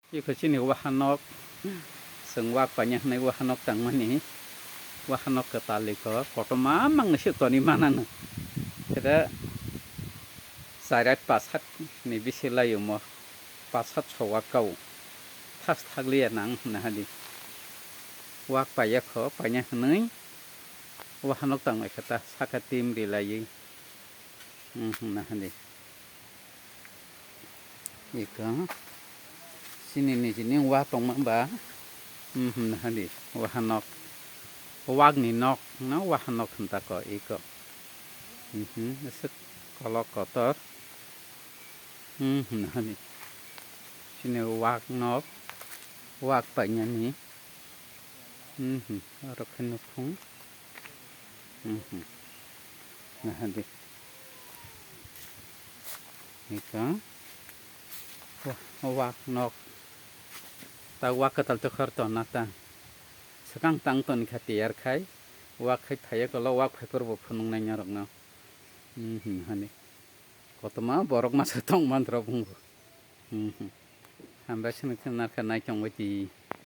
Io kecil wahanok sengwak banyak nih wahanok tang mani wahanok ketali ko foto mamang nasi to ni mana na kada sarat pasat ni bisila yumo pasat chowa kau tas thaglia nang na hadi wak paya ko banyak nih wahanok tang mai kata sakatim dilai na hadi ika sini wa tong ba hadi wahanok wag ni nok na wahanok hanta ko iko sek kalau kotor hadi sini wag nok wag banyak ni rokin nokong nah hadi ika wag nok ta wak katal to kharto nata sakang tang ton khatiar khai wak khai thaya kala wak phai korbo phunung nai nyarok na hani kotma borok ma satong mantra bung hamba sini kana kana chong wati